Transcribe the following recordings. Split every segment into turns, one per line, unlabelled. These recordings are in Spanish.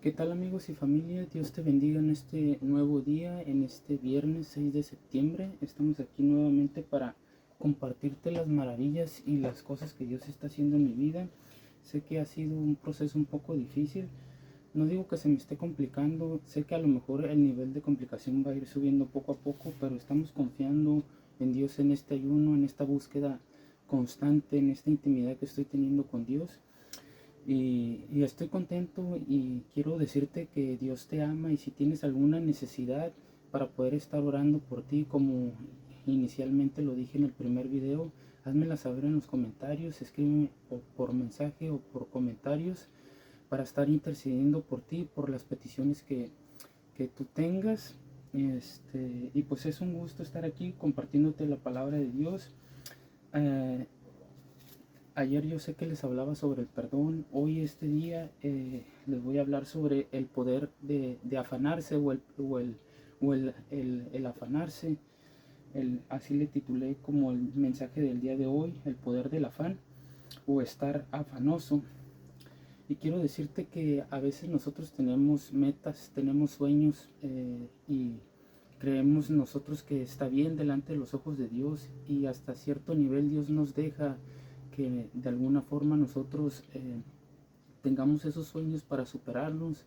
¿Qué tal amigos y familia? Dios te bendiga en este nuevo día, en este viernes 6 de septiembre. Estamos aquí nuevamente para compartirte las maravillas y las cosas que Dios está haciendo en mi vida. Sé que ha sido un proceso un poco difícil. No digo que se me esté complicando, sé que a lo mejor el nivel de complicación va a ir subiendo poco a poco, pero estamos confiando en Dios en este ayuno, en esta búsqueda constante, en esta intimidad que estoy teniendo con Dios. Y estoy contento y quiero decirte que Dios te ama, y si tienes alguna necesidad para poder estar orando por ti, como inicialmente lo dije en el primer video, házmela saber en los comentarios, escríbeme por mensaje o por comentarios para estar intercediendo por ti, por las peticiones que tú tengas. Y pues es un gusto estar aquí compartiéndote la palabra de Dios. Eh, Ayer yo sé que les hablaba sobre el perdón. Hoy este día les voy a hablar sobre el poder de afanarse o el afanarse. Así le titulé como el mensaje del día de hoy, el poder del afán o estar afanoso. Y quiero decirte que a veces nosotros tenemos metas, tenemos sueños, y creemos nosotros que está bien delante de los ojos de Dios, y hasta cierto nivel Dios nos deja que de alguna forma nosotros tengamos esos sueños para superarlos,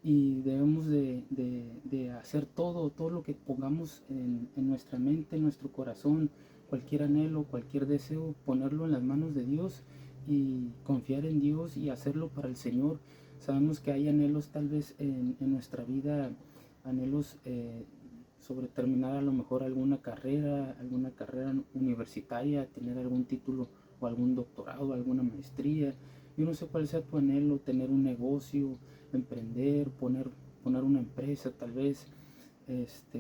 y debemos de hacer todo lo que pongamos en nuestra mente, en nuestro corazón, cualquier anhelo, cualquier deseo, ponerlo en las manos de Dios y confiar en Dios y hacerlo para el Señor. Sabemos que hay anhelos tal vez en nuestra vida, anhelos sobre terminar a lo mejor alguna carrera universitaria, tener algún título o algún doctorado, alguna maestría. Yo no sé cuál sea tu anhelo, tener un negocio, emprender, poner una empresa tal vez,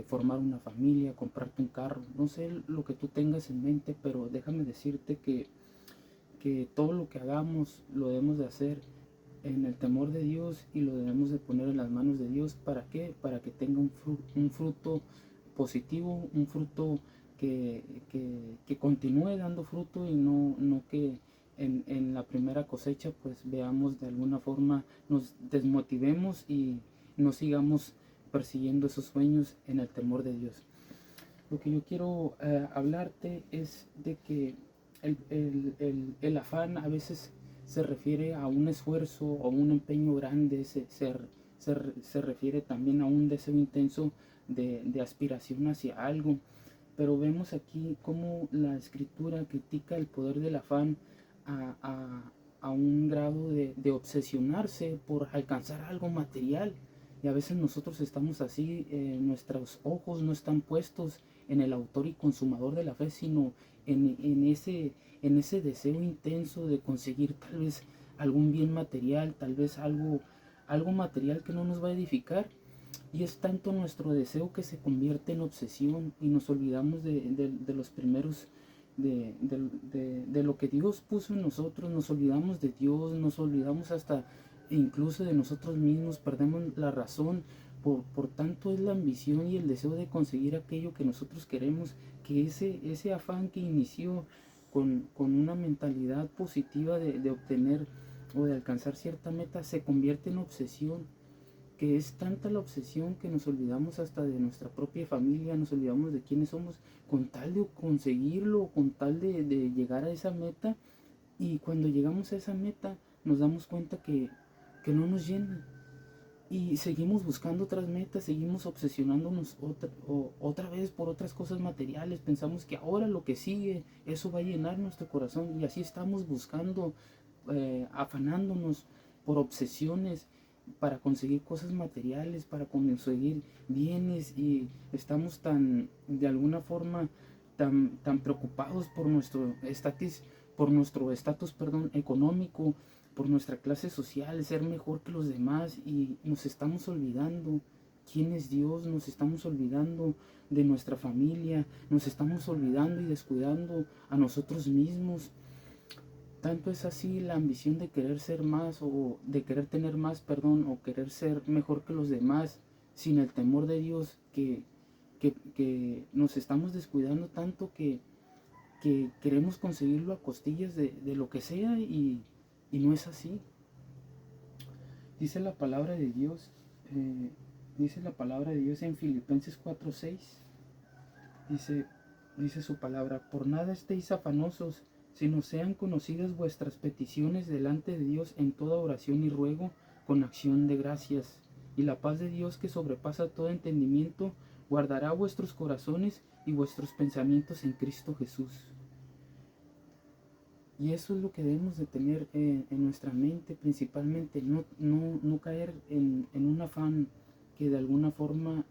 formar una familia, comprarte un carro. No sé lo que tú tengas en mente, pero déjame decirte que todo lo que hagamos lo debemos de hacer en el temor de Dios, y lo debemos de poner en las manos de Dios. ¿Para qué? Para que tenga un fruto positivo, un fruto que continúe dando fruto, y no que en la primera cosecha pues veamos de alguna forma, nos desmotivemos y no sigamos persiguiendo esos sueños en el temor de Dios. Lo que yo quiero hablarte es de que el afán a veces se refiere a un esfuerzo o un empeño grande, se refiere también a un deseo intenso de aspiración hacia algo. Pero vemos aquí cómo la escritura critica el poder del afán a, a- a un grado de obsesionarse por alcanzar algo material. Y a veces nosotros estamos así, nuestros ojos no están puestos en el autor y consumador de la fe, sino en ese deseo intenso de conseguir tal vez algún bien material, tal vez algo material que no nos va a edificar. Y es tanto nuestro deseo que se convierte en obsesión, y nos olvidamos de los primeros, de lo que Dios puso en nosotros. Nos olvidamos de Dios, nos olvidamos hasta incluso de nosotros mismos, perdemos la razón. Por tanto es la ambición y el deseo de conseguir aquello que nosotros queremos, que ese afán que inició con una mentalidad positiva de obtener o de alcanzar cierta meta, se convierte en obsesión, que es tanta la obsesión que nos olvidamos hasta de nuestra propia familia, nos olvidamos de quiénes somos, con tal de conseguirlo, con tal de llegar a esa meta. Y cuando llegamos a esa meta nos damos cuenta que no nos llena, y seguimos buscando otras metas, seguimos obsesionándonos otra vez por otras cosas materiales. Pensamos que ahora lo que sigue, eso va a llenar nuestro corazón, y así estamos buscando, afanándonos por obsesiones para conseguir cosas materiales, para conseguir bienes, y estamos de alguna forma, tan preocupados por nuestro estatus, perdón, económico, por nuestra clase social, ser mejor que los demás, y nos estamos olvidando quién es Dios, nos estamos olvidando de nuestra familia, nos estamos olvidando y descuidando a nosotros mismos. Tanto es así la ambición de querer ser más, o de querer tener más, perdón, o querer ser mejor que los demás, sin el temor de Dios, que nos estamos descuidando tanto que queremos conseguirlo a costillas de lo que sea, y no es así. Dice la palabra de Dios, en Filipenses 4:6, dice su palabra: por nada estéis afanosos, sino sean conocidas vuestras peticiones delante de Dios en toda oración y ruego con acción de gracias. Y la paz de Dios, que sobrepasa todo entendimiento, guardará vuestros corazones y vuestros pensamientos en Cristo Jesús. Y eso es lo que debemos de tener en nuestra mente principalmente, no caer en un afán que de alguna forma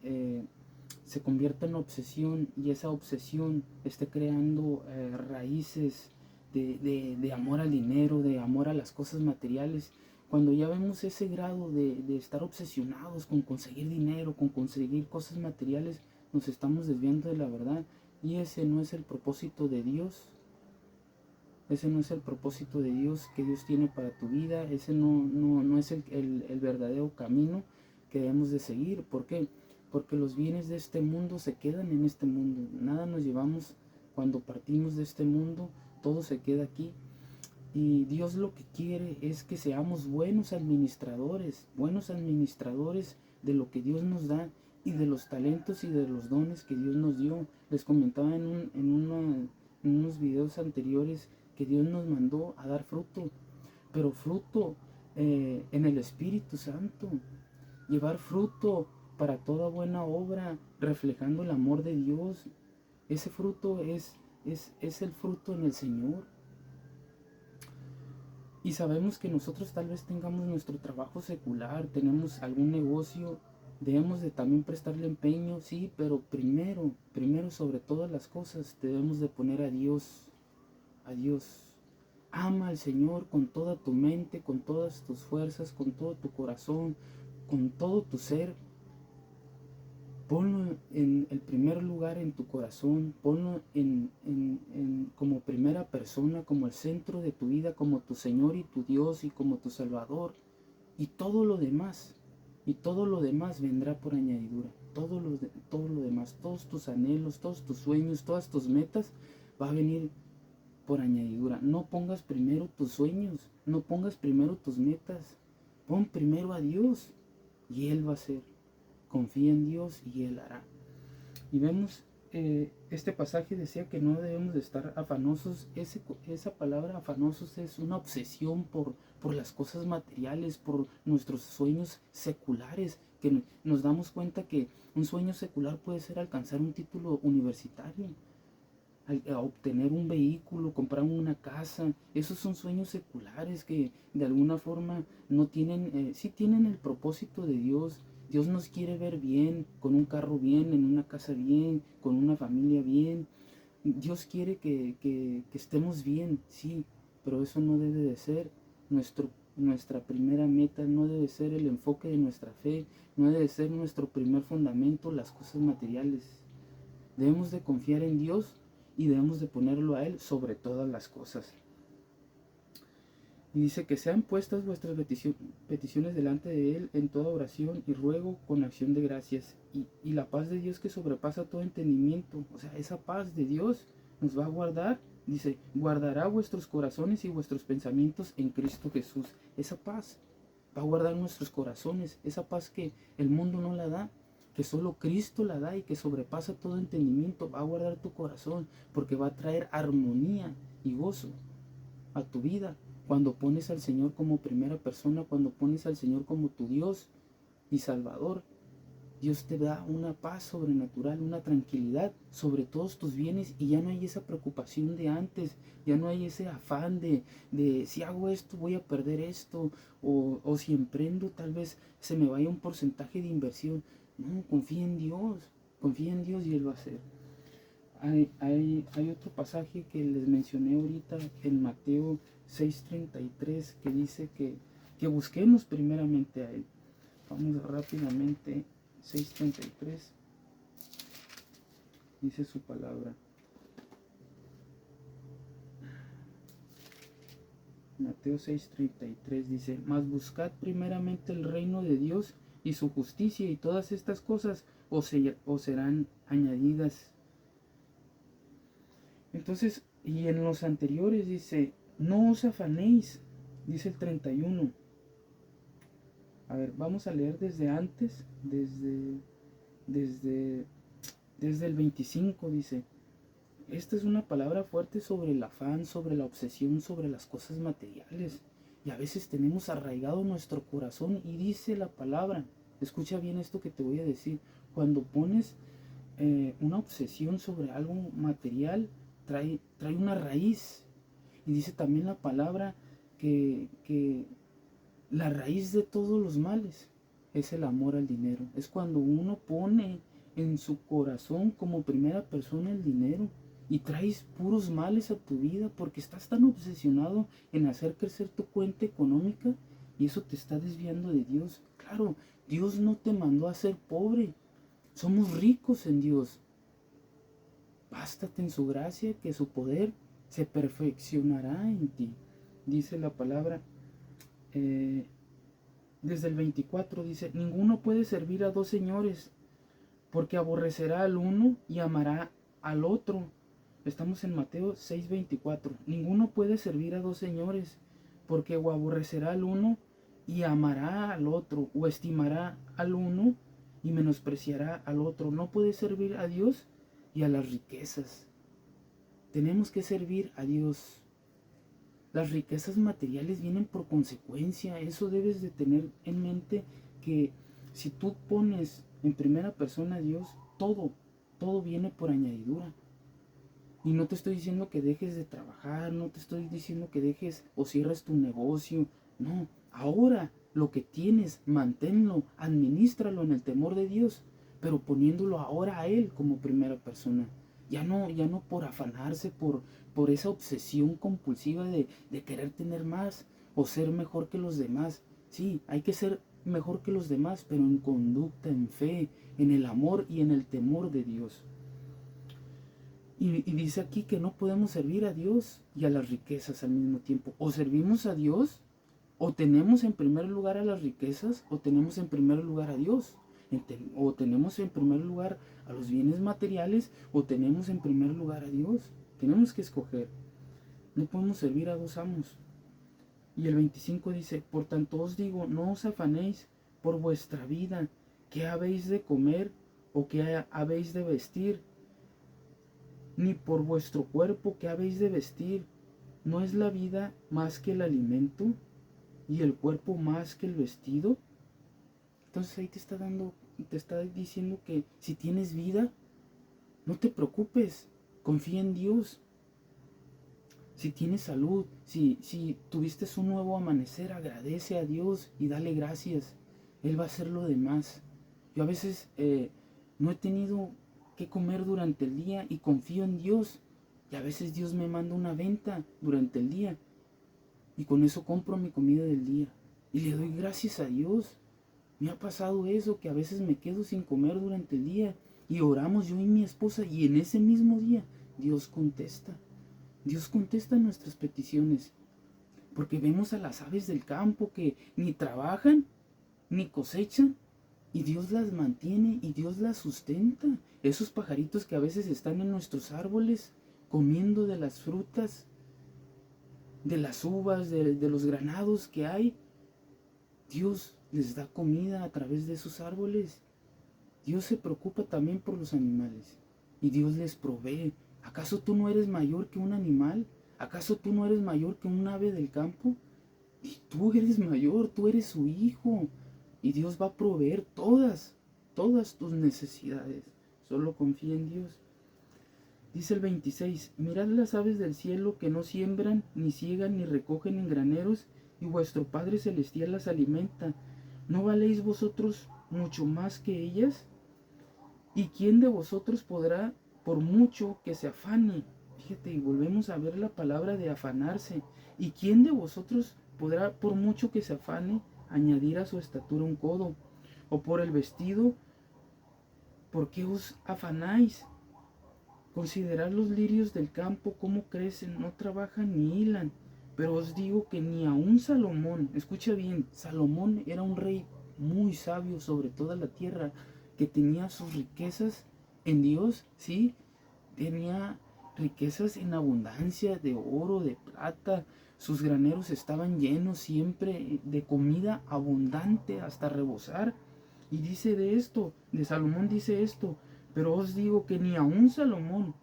se convierta en obsesión, y esa obsesión esté creando raíces de amor al dinero, de amor a las cosas materiales. Cuando ya vemos ese grado de estar obsesionados con conseguir dinero, con conseguir cosas materiales, nos estamos desviando de la verdad, y ese no es el propósito de Dios. Ese no es el propósito de Dios que Dios tiene para tu vida. Ese no es el verdadero camino que debemos de seguir. ¿Por qué? Porque los bienes de este mundo se quedan en este mundo. Nada nos llevamos cuando partimos de este mundo. Todo se queda aquí. Y Dios lo que quiere es que seamos buenos administradores de lo que Dios nos da y de los talentos y de los dones que Dios nos dio. Les comentaba en unos videos anteriores que Dios nos mandó a dar fruto, pero fruto en el Espíritu Santo, llevar fruto para toda buena obra, reflejando el amor de Dios. Ese fruto es el fruto en el Señor. Y sabemos que nosotros tal vez tengamos nuestro trabajo secular, tenemos algún negocio, debemos de también prestarle empeño, sí, pero primero sobre todas las cosas debemos de poner a Dios. Ama al Señor con toda tu mente, con todas tus fuerzas, con todo tu corazón, con todo tu ser. Ponlo en el primer lugar en tu corazón, ponlo como primera persona, como el centro de tu vida, como tu Señor y tu Dios y como tu Salvador. Y todo lo demás vendrá por añadidura. Todo lo demás, todos tus anhelos, todos tus sueños, todas tus metas, va a venir por añadidura. No pongas primero tus sueños, no pongas primero tus metas. Pon primero a Dios y Él va a hacer. Confía en Dios y Él hará. Y vemos, este pasaje decía que no debemos de estar afanosos. Esa palabra afanosos es una obsesión por las cosas materiales, por nuestros sueños seculares, que nos damos cuenta que un sueño secular puede ser alcanzar un título universitario, a obtener un vehículo, comprar una casa. Esos son sueños seculares que de alguna forma no tienen, sí tienen el propósito de Dios. Dios nos quiere ver bien, con un carro bien, en una casa bien, con una familia bien. Dios quiere que estemos bien, sí, pero eso no debe de ser nuestra primera meta, no debe ser el enfoque de nuestra fe, no debe ser nuestro primer fundamento las cosas materiales. Debemos de confiar en Dios y debemos de ponerlo a Él sobre todas las cosas. Y dice que sean puestas vuestras peticiones delante de Él en toda oración y ruego con acción de gracias. Y la paz de Dios, que sobrepasa todo entendimiento, o sea, esa paz de Dios nos va a guardar. Dice, guardará vuestros corazones y vuestros pensamientos en Cristo Jesús. Esa paz va a guardar nuestros corazones, esa paz que el mundo no la da, que solo Cristo la da y que sobrepasa todo entendimiento. Va a guardar tu corazón porque va a traer armonía y gozo a tu vida cuando pones al Señor como primera persona, cuando pones al Señor como tu Dios y Salvador. Dios te da una paz sobrenatural, una tranquilidad sobre todos tus bienes, y ya no hay esa preocupación de antes, ya no hay ese afán de si hago esto voy a perder esto, o si emprendo tal vez se me vaya un porcentaje de inversión. No, confía en Dios y Él va a hacer. Hay otro pasaje que les mencioné ahorita en Mateo 6:33 que dice que busquemos primeramente a Él. Vamos rápidamente. 6:33 dice su palabra. Mateo 6:33 dice: mas buscad primeramente el reino de Dios y su justicia, y todas estas cosas os serán añadidas. Entonces, y en los anteriores dice: no os afanéis, dice el 31. A ver, vamos a leer desde antes, desde, desde el 25 dice, esta es una palabra fuerte sobre el afán, sobre la obsesión, sobre las cosas materiales. Y a veces tenemos arraigado nuestro corazón y dice la palabra, escucha bien esto que te voy a decir, cuando pones una obsesión sobre algo material, trae una raíz. Y dice también la palabra que la raíz de todos los males es el amor al dinero. Es cuando uno pone en su corazón como primera persona el dinero y traes puros males a tu vida porque estás tan obsesionado en hacer crecer tu cuenta económica y eso te está desviando de Dios. Claro, Dios no te mandó a ser pobre. Somos ricos en Dios. Bástate en su gracia que su poder se perfeccionará en ti. Dice la palabra, desde el 24 dice, ninguno puede servir a dos señores, porque aborrecerá al uno y amará al otro. Estamos en Mateo 6:24. Ninguno puede servir a dos señores, porque o aborrecerá al uno y amará al otro, o estimará al uno y menospreciará al otro. No puede servir a Dios y a las riquezas. Tenemos que servir a Dios. Las riquezas materiales vienen por consecuencia. Eso debes de tener en mente, que si tú pones en primera persona a Dios, todo viene por añadidura. Y no te estoy diciendo que dejes de trabajar, no te estoy diciendo que dejes o cierres tu negocio. No, ahora lo que tienes, manténlo, administralo en el temor de Dios, pero poniéndolo ahora a Él como primera persona. Ya no por afanarse, por esa obsesión compulsiva de querer tener más o ser mejor que los demás. Sí, hay que ser mejor que los demás, pero en conducta, en fe, en el amor y en el temor de Dios. Y dice aquí que no podemos servir a Dios y a las riquezas al mismo tiempo. O servimos a Dios, o tenemos en primer lugar a las riquezas, o tenemos en primer lugar a Dios. O tenemos en primer lugar a los bienes materiales, o tenemos en primer lugar a Dios. Tenemos que escoger. No podemos servir a dos amos. Y el 25 dice, por tanto os digo, no os afanéis por vuestra vida, qué habéis de comer o qué habéis de vestir, ni por vuestro cuerpo que habéis de vestir. ¿No es la vida más que el alimento y el cuerpo más que el vestido? Entonces ahí te está diciendo que si tienes vida, no te preocupes, confía en Dios. Si tienes salud, si tuviste un nuevo amanecer, agradece a Dios y dale gracias. Él va a hacer lo demás. Yo a veces no he tenido que comer durante el día y confío en Dios. Y a veces Dios me manda una venta durante el día y con eso compro mi comida del día. Y le doy gracias a Dios. Me ha pasado eso, que a veces me quedo sin comer durante el día y oramos yo y mi esposa y en ese mismo día Dios contesta. Dios contesta nuestras peticiones. Porque vemos a las aves del campo que ni trabajan ni cosechan y Dios las mantiene y Dios las sustenta. Esos pajaritos que a veces están en nuestros árboles comiendo de las frutas, de las uvas, de los granados que hay, Dios les da comida a través de esos árboles. Dios se preocupa también por los animales y Dios les provee. ¿Acaso tú no eres mayor que un animal? ¿Acaso tú no eres mayor que un ave del campo? Y tú eres mayor, tú eres su hijo. Y Dios va a proveer todas tus necesidades. Solo confía en Dios. Dice el 26, mirad las aves del cielo que no siembran, ni ciegan, ni recogen en graneros, y vuestro Padre Celestial las alimenta. ¿No valéis vosotros mucho más que ellas? ¿Y quién de vosotros podrá, por mucho que se afane? Fíjate, y volvemos a ver la palabra de afanarse. ¿Y quién de vosotros podrá, por mucho que se afane, añadir a su estatura un codo? O por el vestido, ¿por qué os afanáis? Considerad los lirios del campo, cómo crecen, no trabajan ni hilan. Pero os digo que ni aun Salomón, escucha bien, Salomón era un rey muy sabio sobre toda la tierra, que tenía sus riquezas en Dios, ¿sí? Tenía riquezas en abundancia de oro, de plata, sus graneros estaban llenos siempre de comida abundante hasta rebosar. Y dice de Salomón dice esto: pero os digo que ni aun Salomón,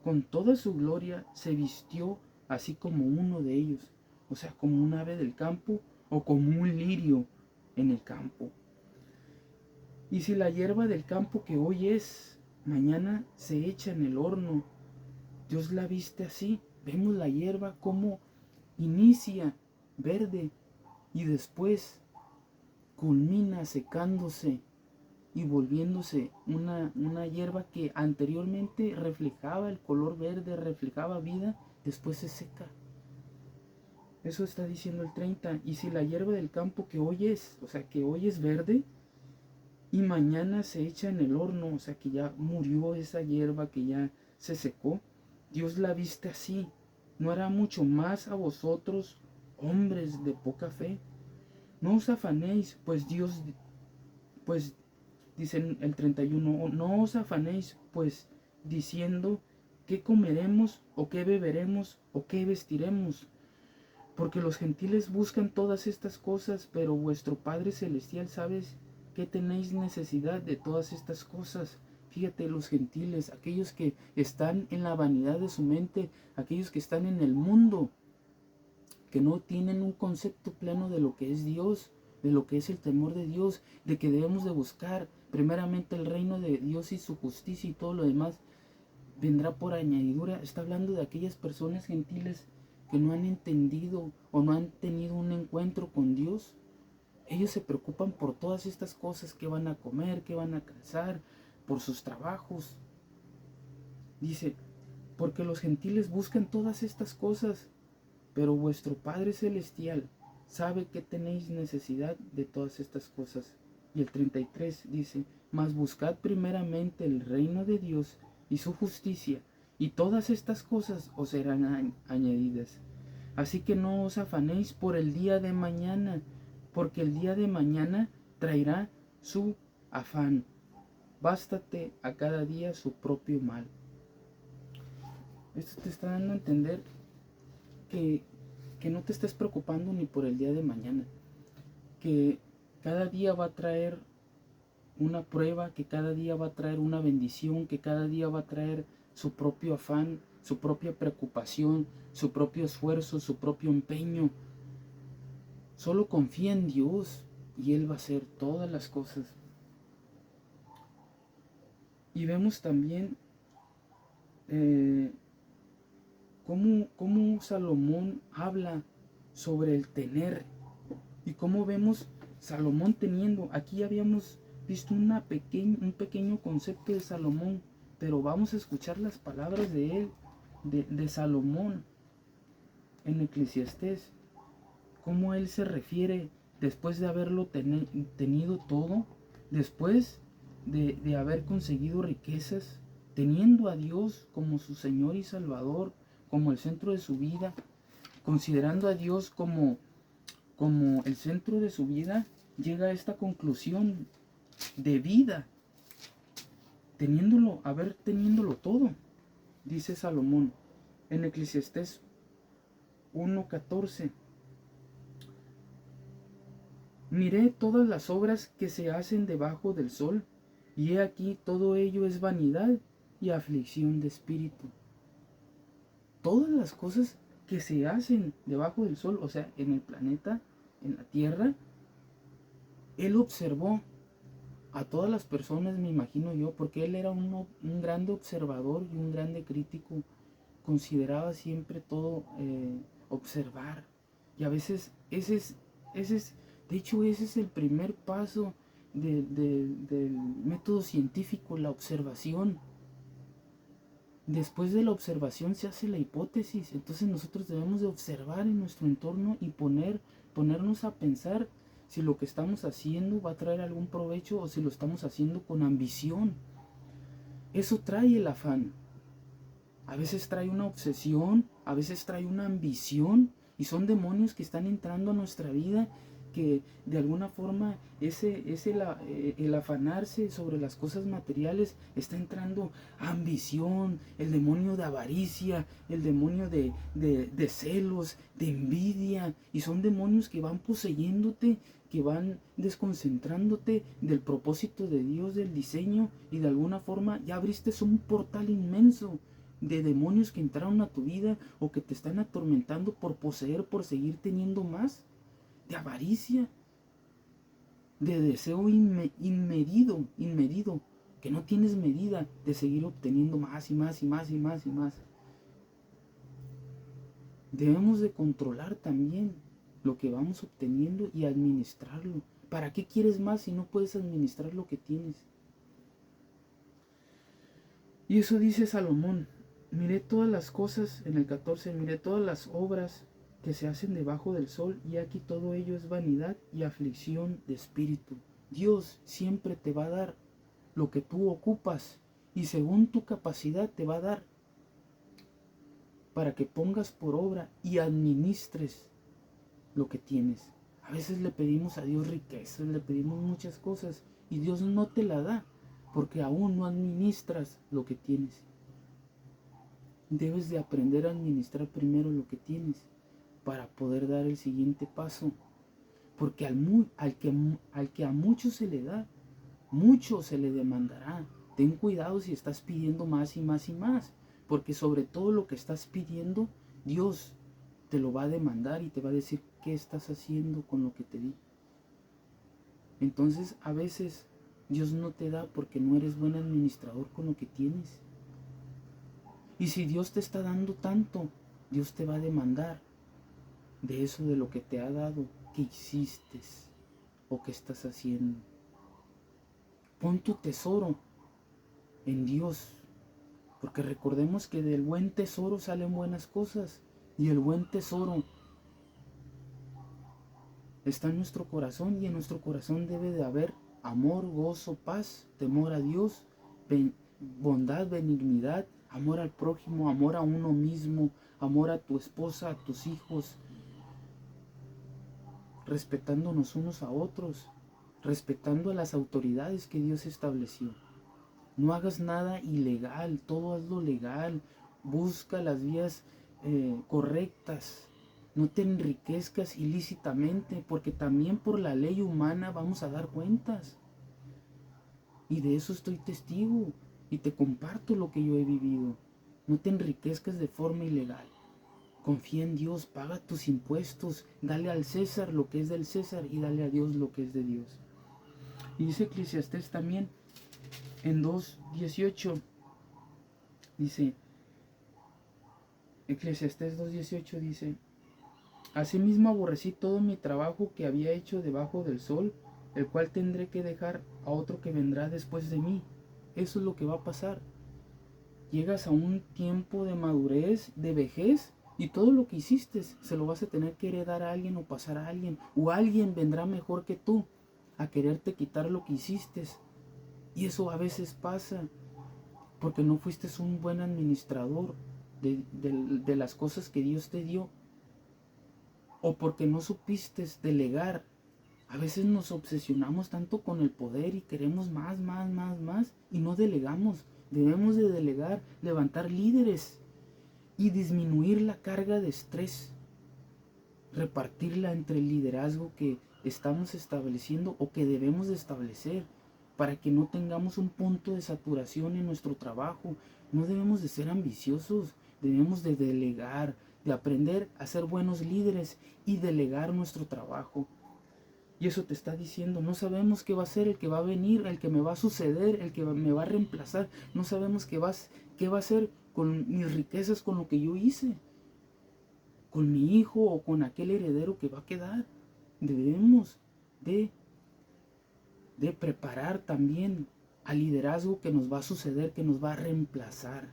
con toda su gloria, se vistió así como uno de ellos, o sea, como un ave del campo o como un lirio en el campo. Y si la hierba del campo que hoy es, mañana se echa en el horno, Dios la viste así. Vemos la hierba como inicia verde y después culmina secándose y volviéndose una hierba que anteriormente reflejaba el color verde, reflejaba vida, después se seca. Eso está diciendo el 30. Y si la hierba del campo que hoy es, o sea, que hoy es verde y mañana se echa en el horno, o sea, que ya murió esa hierba, que ya se secó, Dios la viste así. ¿No hará mucho más a vosotros, hombres de poca fe? No os afanéis, pues dice el 31, no os afanéis, pues, diciendo, ¿qué comeremos, o qué beberemos, o qué vestiremos? Porque los gentiles buscan todas estas cosas, pero vuestro Padre Celestial sabe que tenéis necesidad de todas estas cosas. Fíjate, los gentiles, aquellos que están en la vanidad de su mente, aquellos que están en el mundo, que no tienen un concepto pleno de lo que es Dios, de lo que es el temor de Dios, de que debemos de buscar primeramente el reino de Dios y su justicia, y todo lo demás vendrá por añadidura. Está hablando de aquellas personas gentiles que no han entendido o no han tenido un encuentro con Dios. Ellos se preocupan por todas estas cosas: que van a comer, que van a calzar, por sus trabajos. Dice, porque los gentiles buscan todas estas cosas, pero vuestro Padre Celestial sabe que tenéis necesidad de todas estas cosas. Y el 33 dice, mas buscad primeramente el reino de Dios y su justicia, y todas estas cosas os serán añadidas. Así que no os afanéis por el día de mañana, porque el día de mañana traerá su afán. Bástate a cada día su propio mal. Esto te está dando a entender que no te estés preocupando ni por el día de mañana, que cada día va a traer una prueba, que cada día va a traer una bendición, que cada día va a traer su propio afán, su propia preocupación, su propio esfuerzo, su propio empeño. Solo confía en Dios y Él va a hacer todas las cosas. Y vemos también cómo Salomón habla sobre el tener, y cómo vemos Salomón teniendo. Aquí habíamos visto un pequeño concepto de Salomón, pero vamos a escuchar las palabras de él, de Salomón, en Eclesiastés, cómo él se refiere después de haberlo tenido todo, después de haber conseguido riquezas, teniendo a Dios como su Señor y Salvador, como el centro de su vida, considerando a Dios como el centro de su vida, llega a esta conclusión de vida, teniéndolo todo. Dice Salomón en Eclesiastés 1:14, miré todas las obras que se hacen debajo del sol, y he aquí todo ello es vanidad y aflicción de espíritu. Todas las cosas que se hacen debajo del sol, o sea, en el planeta, en la tierra, él observó a todas las personas, me imagino yo, porque él era un grande observador y un grande crítico. Consideraba siempre todo observar. Y a veces de hecho ese es el primer paso del método científico, la observación. Después de la observación se hace la hipótesis. Entonces nosotros debemos de observar en nuestro entorno y ponernos a pensar si lo que estamos haciendo va a traer algún provecho o si lo estamos haciendo con ambición. Eso trae el afán. A veces trae una obsesión, a veces trae una ambición, y son demonios que están entrando a nuestra vida que de alguna forma el afanarse sobre las cosas materiales está entrando ambición, el demonio de avaricia, el demonio de celos, de envidia, y son demonios que van poseyéndote, que van desconcentrándote del propósito de Dios, del diseño, y de alguna forma ya abriste un portal inmenso de demonios que entraron a tu vida o que te están atormentando por poseer, por seguir teniendo más, de avaricia, de deseo inmedido, que no tienes medida, de seguir obteniendo más y más y más y más y más. Debemos de controlar también lo que vamos obteniendo y administrarlo. ¿Para qué quieres más si no puedes administrar lo que tienes? Y eso dice Salomón. Miré todas las cosas, en el 14, miré todas las obras que se hacen debajo del sol, y aquí todo ello es vanidad y aflicción de espíritu. Dios siempre te va a dar lo que tú ocupas, y según tu capacidad te va a dar para que pongas por obra y administres lo que tienes. A veces le pedimos a Dios riquezas, le pedimos muchas cosas, y Dios no te la da porque aún no administras lo que tienes. Debes de aprender a administrar primero lo que tienes para poder dar el siguiente paso. Porque al que a mucho se le da, mucho se le demandará. Ten cuidado si estás pidiendo más y más y más, porque sobre todo lo que estás pidiendo, Dios te lo va a demandar y te va a decir qué estás haciendo con lo que te di. Entonces a veces Dios no te da porque no eres buen administrador con lo que tienes. Y si Dios te está dando tanto, Dios te va a demandar de eso, de lo que te ha dado, que hiciste o que estás haciendo. Pon tu tesoro en Dios, porque recordemos que del buen tesoro salen buenas cosas, y el buen tesoro está en nuestro corazón, y en nuestro corazón debe de haber amor, gozo, paz, temor a Dios, bondad, benignidad, amor al prójimo, amor a uno mismo, amor a tu esposa, a tus hijos, respetándonos unos a otros, respetando a las autoridades que Dios estableció. No hagas nada ilegal, todo hazlo legal, busca las vías correctas. No te enriquezcas ilícitamente, porque también por la ley humana vamos a dar cuentas. Y de eso estoy testigo, y te comparto lo que yo he vivido. No te enriquezcas de forma ilegal. Confía en Dios, paga tus impuestos, dale al César lo que es del César y dale a Dios lo que es de Dios. Y dice Eclesiastés también en 2:18, dice, Eclesiastés 2:18 dice: asimismo aborrecí todo mi trabajo que había hecho debajo del sol, el cual tendré que dejar a otro que vendrá después de mí. Eso es lo que va a pasar. Llegas a un tiempo de madurez, de vejez, y todo lo que hiciste se lo vas a tener que heredar a alguien o pasar a alguien, o alguien vendrá mejor que tú a quererte quitar lo que hiciste. Y eso a veces pasa porque no fuiste un buen administrador de las cosas que Dios te dio, o porque no supiste delegar. A veces nos obsesionamos tanto con el poder y queremos más, y no delegamos. Debemos de delegar, levantar líderes y disminuir la carga de estrés, repartirla entre el liderazgo que estamos estableciendo o que debemos de establecer, para que no tengamos un punto de saturación en nuestro trabajo. No debemos de ser ambiciosos, debemos de delegar, de aprender a ser buenos líderes y delegar nuestro trabajo. Y eso te está diciendo, no sabemos qué va a ser el que va a venir, el que me va a suceder, el que me va a reemplazar. No sabemos qué va a hacer con mis riquezas, con lo que yo hice, con mi hijo o con aquel heredero que va a quedar. Debemos de preparar también al liderazgo que nos va a suceder, que nos va a reemplazar.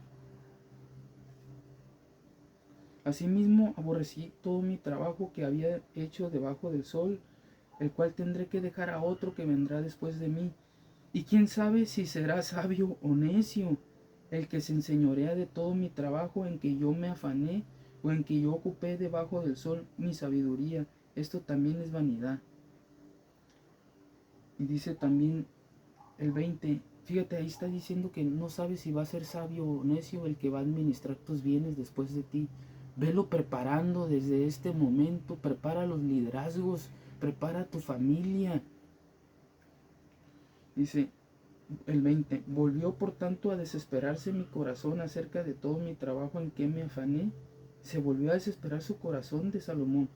Asimismo, aborrecí todo mi trabajo que había hecho debajo del sol, el cual tendré que dejar a otro que vendrá después de mí. Y quién sabe si será sabio o necio el que se enseñorea de todo mi trabajo en que yo me afané, o en que yo ocupé debajo del sol mi sabiduría. Esto también es vanidad. Y dice también el 20, fíjate, ahí está diciendo que no sabes si va a ser sabio o necio el que va a administrar tus bienes después de ti. Velo preparando desde este momento, prepara los liderazgos, prepara tu familia. Dice el 20, volvió por tanto a desesperarse mi corazón acerca de todo mi trabajo en que me afané. Se volvió a desesperar su corazón de Salomón,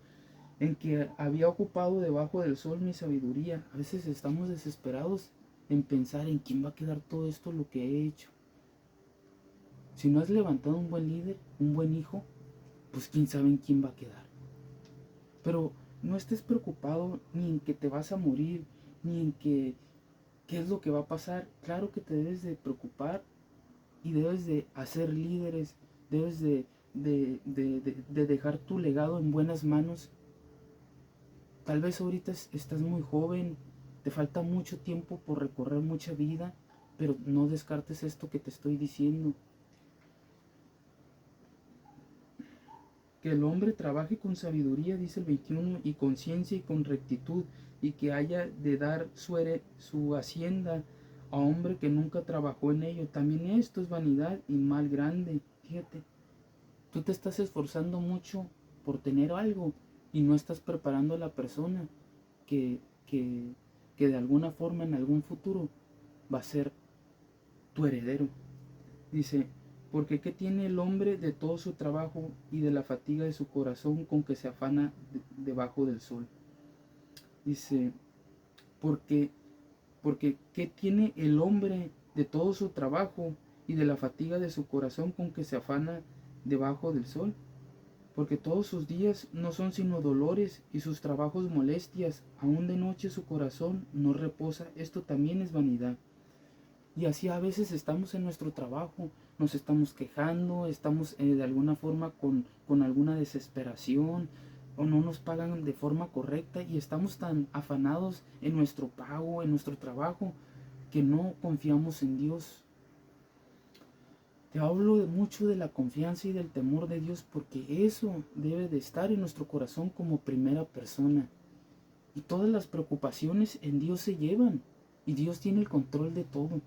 en que había ocupado debajo del sol mi sabiduría. A veces estamos desesperados en pensar en quién va a quedar todo esto lo que he hecho. Si no has levantado un buen líder, un buen hijo, pues quién sabe en quién va a quedar. Pero no estés preocupado ni en que te vas a morir, ni en que qué es lo que va a pasar. Claro que te debes de preocupar y debes de hacer líderes, debes de dejar tu legado en buenas manos. Tal vez ahorita estás muy joven, te falta mucho tiempo por recorrer mucha vida, pero no descartes esto que te estoy diciendo. Que el hombre trabaje con sabiduría, dice el 21, y con ciencia y con rectitud, y que haya de dar su hacienda a hombre que nunca trabajó en ello. También esto es vanidad y mal grande. Fíjate, tú te estás esforzando mucho por tener algo y no estás preparando a la persona que, que, que de alguna forma en algún futuro va a ser tu heredero. Dice, porque ¿qué tiene el hombre de todo su trabajo y de la fatiga de su corazón con que se afana debajo del sol? Dice, porque ¿qué tiene el hombre de todo su trabajo y de la fatiga de su corazón con que se afana debajo del sol? Porque todos sus días no son sino dolores y sus trabajos molestias, aún de noche su corazón no reposa. Esto también es vanidad. Y así a veces estamos en nuestro trabajo, nos estamos quejando, estamos de alguna forma con alguna desesperación, o no nos pagan de forma correcta y estamos tan afanados en nuestro pago, en nuestro trabajo, que no confiamos en Dios. Te hablo mucho de la confianza y del temor de Dios, porque eso debe de estar en nuestro corazón como primera persona. Y todas las preocupaciones en Dios se llevan, y Dios tiene el control de todo.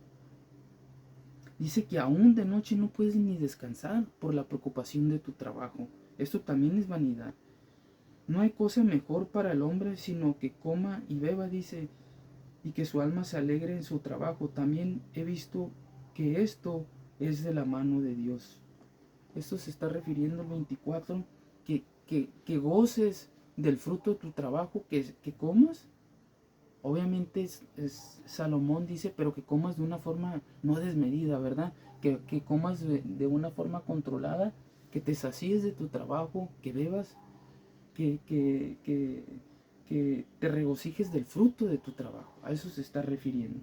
Dice que aún de noche no puedes ni descansar por la preocupación de tu trabajo. Esto también es vanidad. No hay cosa mejor para el hombre sino que coma y beba, dice, y que su alma se alegre en su trabajo. También he visto que esto es de la mano de Dios. Esto se está refiriendo al 24, que goces del fruto de tu trabajo, que comas. Obviamente Salomón dice, pero que comas de una forma no desmedida, ¿verdad? Que comas de una forma controlada, que te sacies de tu trabajo, que bebas, que, que, que, que te regocijes del fruto de tu trabajo. A eso se está refiriendo.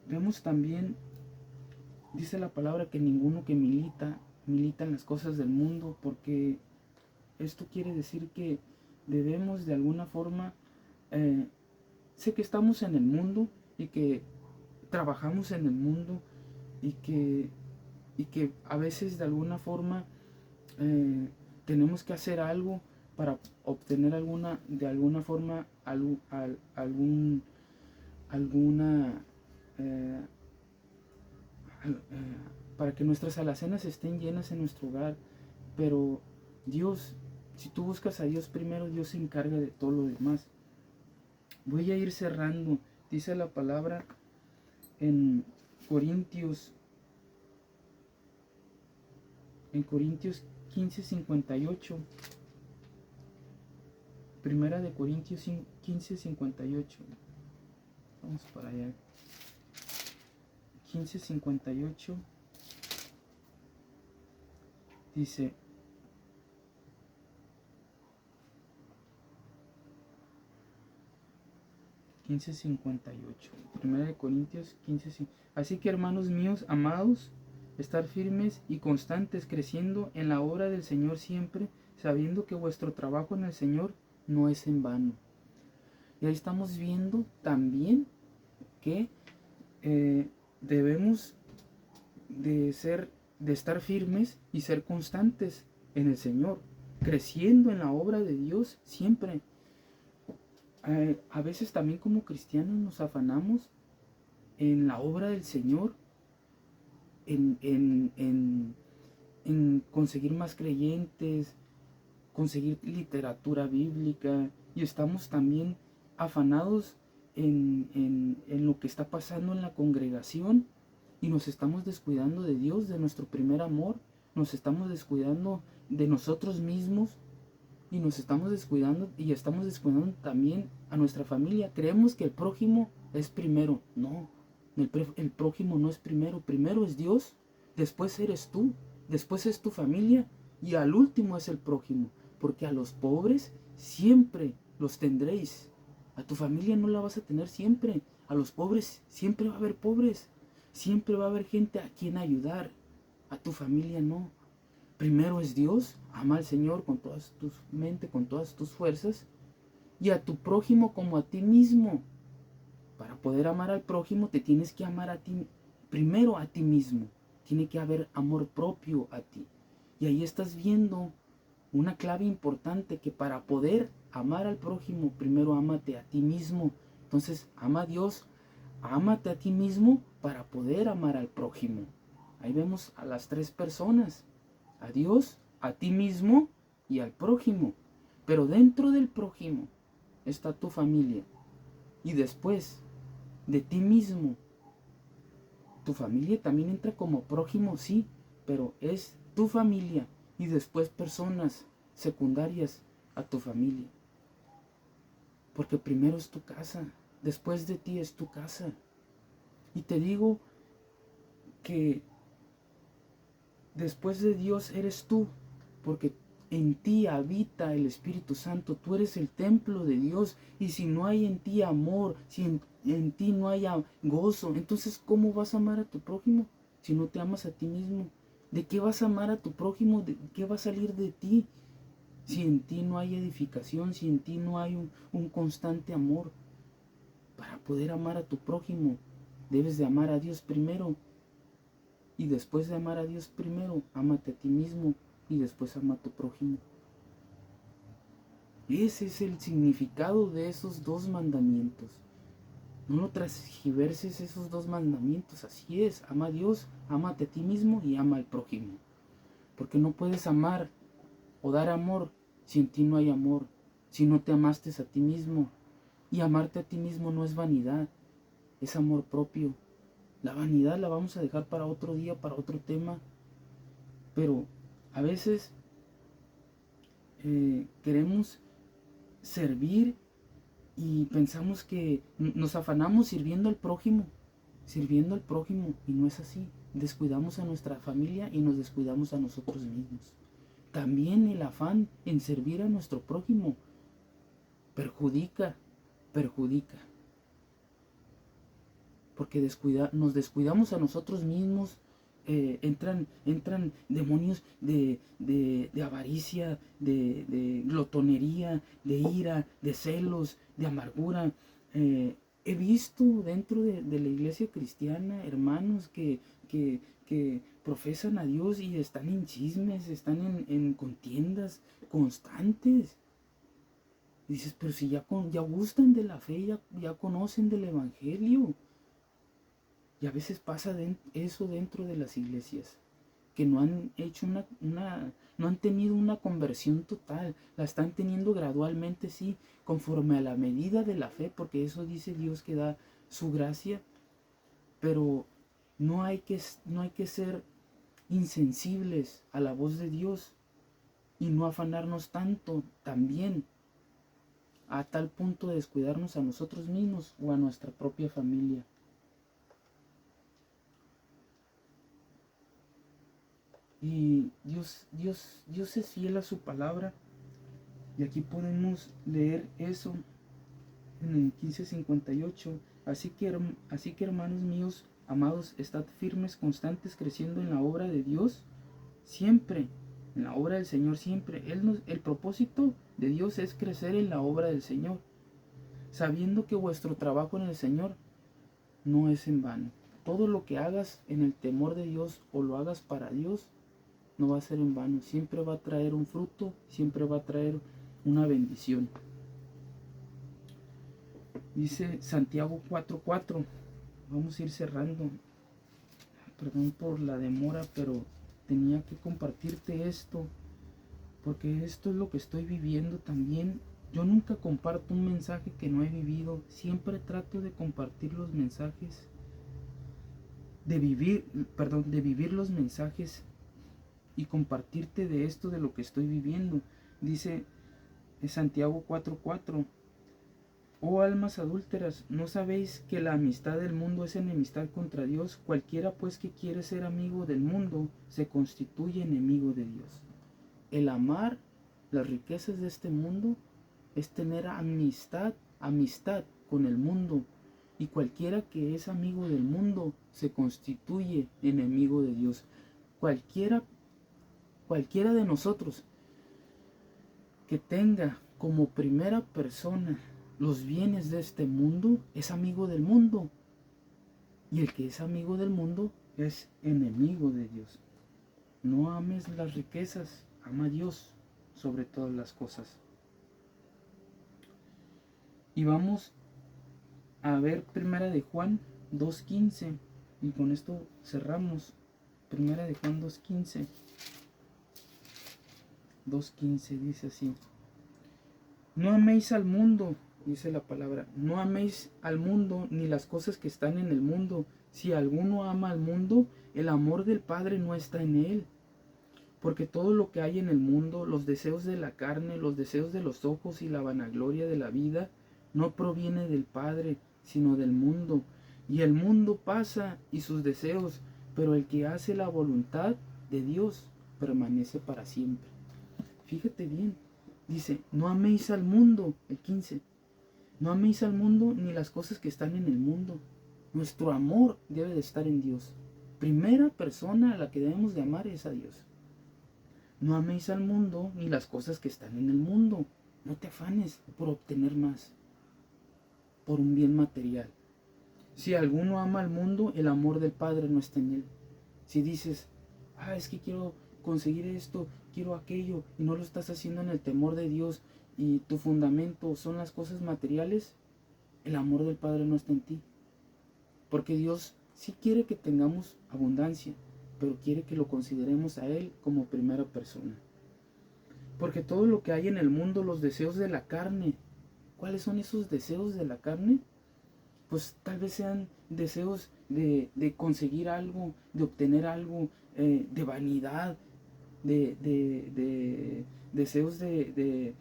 Vemos también, dice la palabra, que ninguno que milita en las cosas del mundo, porque esto quiere decir que debemos de alguna forma, sé que estamos en el mundo y que trabajamos en el mundo y que a veces de alguna forma tenemos que hacer algo para obtener de alguna forma alguna para que nuestras alacenas estén llenas en nuestro hogar. Pero Dios, si tú buscas a Dios primero, Dios se encarga de todo lo demás. Voy a ir cerrando. Dice la palabra en Corintios 15:58. Primera de Corintios 15:58. Vamos para allá. 15:58 dice: Primera de Corintios 15:5. Así que, hermanos míos, amados, estar firmes y constantes, creciendo en la obra del Señor siempre, sabiendo que vuestro trabajo en el Señor no es en vano. Y ahí estamos viendo también que debemos de estar firmes y ser constantes en el Señor, creciendo en la obra de Dios siempre. A veces también como cristianos nos afanamos en la obra del Señor, en conseguir más creyentes, conseguir literatura bíblica, y estamos también afanados en lo que está pasando en la congregación, y nos estamos descuidando de Dios, de nuestro primer amor, nos estamos descuidando de nosotros mismos, y nos estamos descuidando y estamos descuidando también a nuestra familia. Creemos que el prójimo es primero. No, el prójimo no es primero. Primero es Dios, después eres tú, después es tu familia y al último es el prójimo. Porque a los pobres siempre los tendréis. A tu familia no la vas a tener siempre. A los pobres siempre va a haber pobres. Siempre va a haber gente a quien ayudar. A tu familia no. Primero es Dios, ama al Señor con toda tu mente, con todas tus fuerzas, y a tu prójimo como a ti mismo. Para poder amar al prójimo te tienes que amar a ti, primero a ti mismo. Tiene que haber amor propio a ti. Y ahí estás viendo una clave importante, que para poder amar al prójimo, primero ámate a ti mismo. Entonces, ama a Dios, ámate a ti mismo para poder amar al prójimo. Ahí vemos a las tres personas: a Dios, a ti mismo y al prójimo. Pero dentro del prójimo está tu familia. Y después de ti mismo, tu familia también entra como prójimo, sí, pero es tu familia y después personas secundarias a tu familia. Porque primero es tu casa, después de ti es tu casa. Y te digo que después de Dios eres tú, porque en ti habita el Espíritu Santo. Tú eres el templo de Dios, y si no hay en ti amor, si en ti no hay gozo, entonces ¿cómo vas a amar a tu prójimo si no te amas a ti mismo? ¿De qué vas a amar a tu prójimo? ¿De qué va a salir de ti si en ti no hay edificación, si en ti no hay un constante amor? Para poder amar a tu prójimo debes de amar a Dios primero. Y después de amar a Dios primero, ámate a ti mismo y después ama a tu prójimo. Ese es el significado de esos dos mandamientos. No lo transgiverses, esos dos mandamientos. Así es, ama a Dios, ámate a ti mismo y ama al prójimo. Porque no puedes amar o dar amor si en ti no hay amor, si no te amaste a ti mismo. Y amarte a ti mismo no es vanidad, es amor propio. La vanidad la vamos a dejar para otro día, para otro tema. Pero a veces queremos servir y pensamos que nos afanamos sirviendo al prójimo, y no es así. Descuidamos a nuestra familia y nos descuidamos a nosotros mismos. También el afán en servir a nuestro prójimo perjudica, porque nos descuidamos a nosotros mismos. Entran demonios de avaricia, de glotonería, de ira, de celos, de amargura. He visto dentro de la iglesia cristiana hermanos que profesan a Dios y están en chismes, están en contiendas constantes. Y dices, pero si ya gustan de la fe, ya conocen del evangelio. Y a veces pasa eso dentro de las iglesias, que no han hecho no han tenido una conversión total. La están teniendo gradualmente, sí, conforme a la medida de la fe, porque eso dice Dios, que da su gracia. Pero no hay que ser insensibles a la voz de Dios y no afanarnos tanto también a tal punto de descuidarnos a nosotros mismos o a nuestra propia familia. Y Dios es fiel a su palabra. Y aquí podemos leer eso en el 15:58. Así que hermanos míos, amados, estad firmes, constantes, creciendo en la obra de Dios, siempre, en la obra del Señor, siempre. El propósito de Dios es crecer en la obra del Señor, sabiendo que vuestro trabajo en el Señor no es en vano. Todo lo que hagas en el temor de Dios o lo hagas para Dios, no va a ser en vano. Siempre va a traer un fruto, siempre va a traer una bendición. Dice Santiago 4:4. Vamos a ir cerrando. Perdón por la demora, pero tenía que compartirte esto, porque esto es lo que estoy viviendo también. Yo nunca comparto un mensaje que no he vivido. Siempre trato de compartir los mensajes, de vivir los mensajes y compartirte de esto, de lo que estoy viviendo. Dice Santiago 4:4. Oh almas adúlteras, ¿no sabéis que la amistad del mundo es enemistad contra Dios? Cualquiera pues que quiere ser amigo del mundo se constituye enemigo de Dios. El amar las riquezas de este mundo es tener amistad con el mundo. Y cualquiera que es amigo del mundo se constituye enemigo de Dios. Cualquiera de nosotros que tenga como primera persona los bienes de este mundo es amigo del mundo. Y el que es amigo del mundo es enemigo de Dios. No ames las riquezas, ama a Dios sobre todas las cosas. Y vamos a ver Primera de Juan 2:15. Y con esto cerramos. Primera de Juan 2:15. 2:15 dice así. No améis al mundo, dice la palabra. No améis al mundo ni las cosas que están en el mundo. Si alguno ama al mundo, el amor del Padre no está en él. Porque todo lo que hay en el mundo, los deseos de la carne, los deseos de los ojos y la vanagloria de la vida, no proviene del Padre, sino del mundo. Y el mundo pasa y sus deseos, pero el que hace la voluntad de Dios permanece para siempre. Fíjate bien, dice, no améis al mundo, el 15. No améis al mundo ni las cosas que están en el mundo. Nuestro amor debe de estar en Dios. Primera persona a la que debemos de amar es a Dios. No améis al mundo ni las cosas que están en el mundo. No te afanes por obtener más, por un bien material. Si alguno ama al mundo, el amor del Padre no está en él. Si dices, es que quiero conseguir esto, quiero aquello, y no lo estás haciendo en el temor de Dios, y tu fundamento son las cosas materiales, el amor del Padre no está en ti. Porque Dios sí quiere que tengamos abundancia, pero quiere que lo consideremos a Él como primera persona. Porque todo lo que hay en el mundo, los deseos de la carne, ¿cuáles son esos deseos de la carne? Pues tal vez sean deseos de conseguir algo, de obtener algo, de vanidad, de deseos de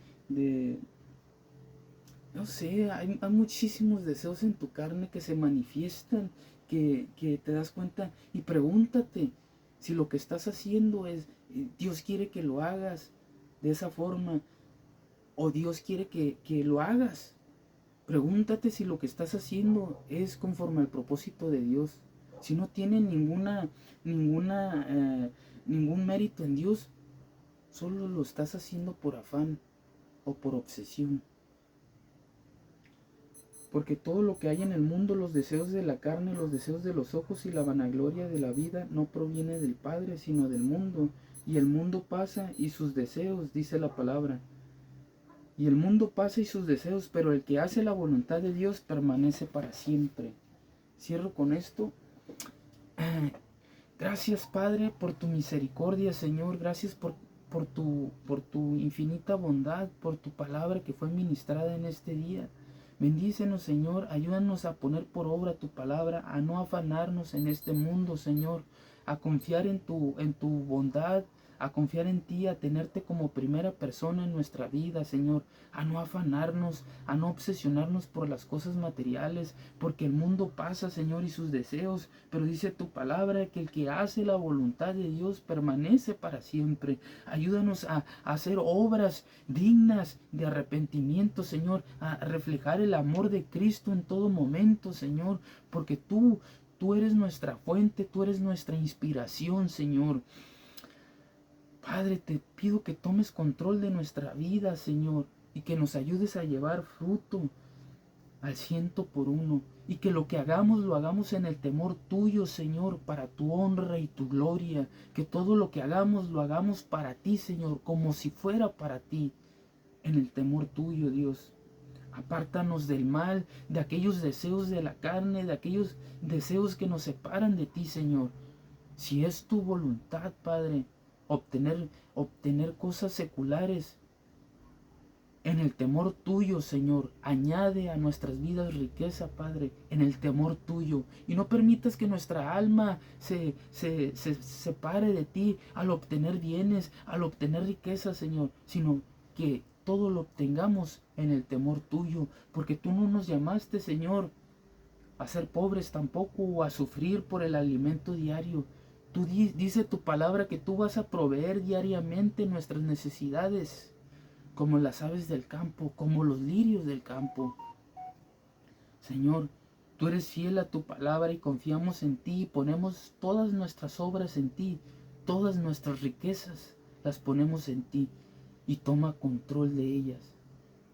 no sé, hay muchísimos deseos en tu carne que se manifiestan, que te das cuenta y pregúntate si lo que estás haciendo es, Dios quiere que lo hagas de esa forma o Dios quiere que lo hagas. Pregúntate si lo que estás haciendo es conforme al propósito de Dios. Si no tiene ningún mérito en Dios, solo lo estás haciendo por afán o por obsesión. Porque todo lo que hay en el mundo, los deseos de la carne, los deseos de los ojos y la vanagloria de la vida, no proviene del Padre, sino del mundo. Y el mundo pasa y sus deseos, dice la palabra. Y el mundo pasa y sus deseos, pero el que hace la voluntad de Dios permanece para siempre. Cierro con esto. Gracias, Padre, por tu misericordia, Señor. Gracias por tu infinita bondad, por tu palabra que fue ministrada en este día. Bendícenos, Señor, ayúdanos a poner por obra tu palabra, a no afanarnos en este mundo, Señor, a confiar en tu bondad, a confiar en ti, a tenerte como primera persona en nuestra vida, Señor, a no afanarnos, a no obsesionarnos por las cosas materiales, porque el mundo pasa, Señor, y sus deseos, pero dice tu palabra que el que hace la voluntad de Dios permanece para siempre. Ayúdanos a hacer obras dignas de arrepentimiento, Señor, a reflejar el amor de Cristo en todo momento, Señor, porque tú eres nuestra fuente, tú eres nuestra inspiración, Señor. Padre, te pido que tomes control de nuestra vida, Señor, y que nos ayudes a llevar fruto al 100%, y que lo que hagamos lo hagamos en el temor tuyo, Señor, para tu honra y tu gloria, que todo lo que hagamos lo hagamos para ti, Señor, como si fuera para ti, en el temor tuyo, Dios. Apártanos del mal, de aquellos deseos de la carne, de aquellos deseos que nos separan de ti, Señor. Si es tu voluntad, Padre, obtener cosas seculares, en el temor tuyo, Señor, añade a nuestras vidas riqueza, Padre, en el temor tuyo. Y no permitas que nuestra alma se separe de ti al obtener bienes, al obtener riqueza, Señor, sino que todo lo obtengamos en el temor tuyo, porque tú no nos llamaste, Señor, a ser pobres tampoco o a sufrir por el alimento diario. Tú dice tu palabra que tú vas a proveer diariamente nuestras necesidades, como las aves del campo, como los lirios del campo. Señor, tú eres fiel a tu palabra y confiamos en ti, ponemos todas nuestras obras en ti, todas nuestras riquezas las ponemos en ti y toma control de ellas.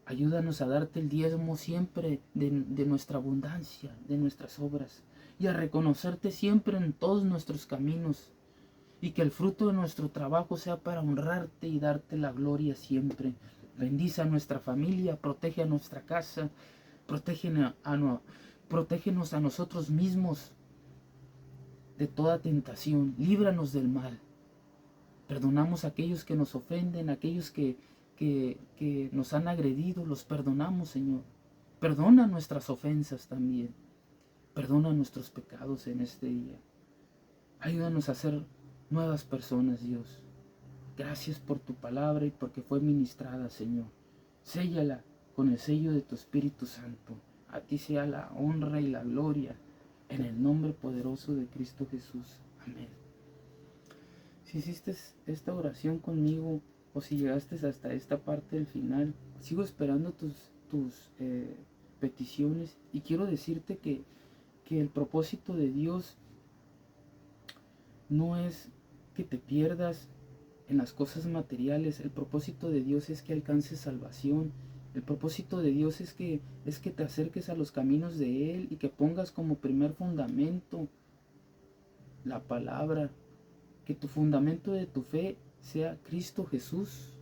Ayúdanos a darte el diezmo siempre de nuestra abundancia, de nuestras obras, y a reconocerte siempre en todos nuestros caminos, y que el fruto de nuestro trabajo sea para honrarte y darte la gloria siempre. Bendice a nuestra familia, protege a nuestra casa, protégenos a nosotros mismos de toda tentación, líbranos del mal. Perdonamos a aquellos que nos ofenden, a aquellos que nos han agredido, los perdonamos, Señor. Perdona nuestras ofensas también. Perdona nuestros pecados en este día. Ayúdanos a ser nuevas personas, Dios. Gracias por tu palabra y porque fue ministrada, Señor. Séllala con el sello de tu Espíritu Santo. A ti sea la honra y la gloria, en el nombre poderoso de Cristo Jesús. Amén. Si hiciste esta oración conmigo, o si llegaste hasta esta parte del final, sigo esperando tus peticiones, y quiero decirte que el propósito de Dios no es que te pierdas en las cosas materiales. El propósito de Dios es que alcances salvación. El propósito de Dios es que te acerques a los caminos de Él y que pongas como primer fundamento la palabra, que tu fundamento de tu fe sea Cristo Jesús.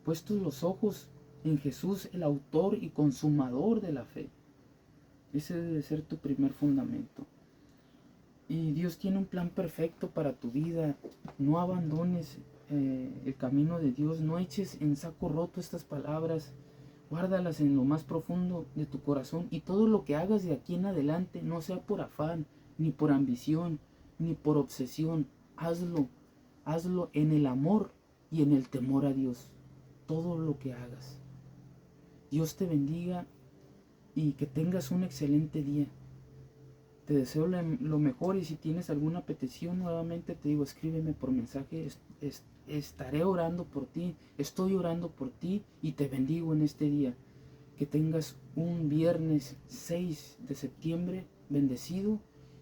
Puestos los ojos en Jesús, el autor y consumador de la fe. Ese debe ser tu primer fundamento. Y Dios tiene un plan perfecto para tu vida. No abandones el camino de Dios. No eches en saco roto estas palabras. Guárdalas en lo más profundo de tu corazón. Y todo lo que hagas de aquí en adelante, no sea por afán, ni por ambición, ni por obsesión. Hazlo en el amor y en el temor a Dios. Todo lo que hagas. Dios te bendiga y que tengas un excelente día. Te deseo lo mejor, y si tienes alguna petición, nuevamente te digo, escríbeme por mensaje. Estaré orando por ti, estoy orando por ti y te bendigo en este día. Que tengas un viernes 6 de septiembre bendecido,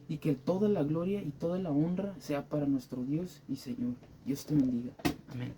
y que toda la gloria y toda la honra sea para nuestro Dios y Señor. Dios te bendiga. Amén.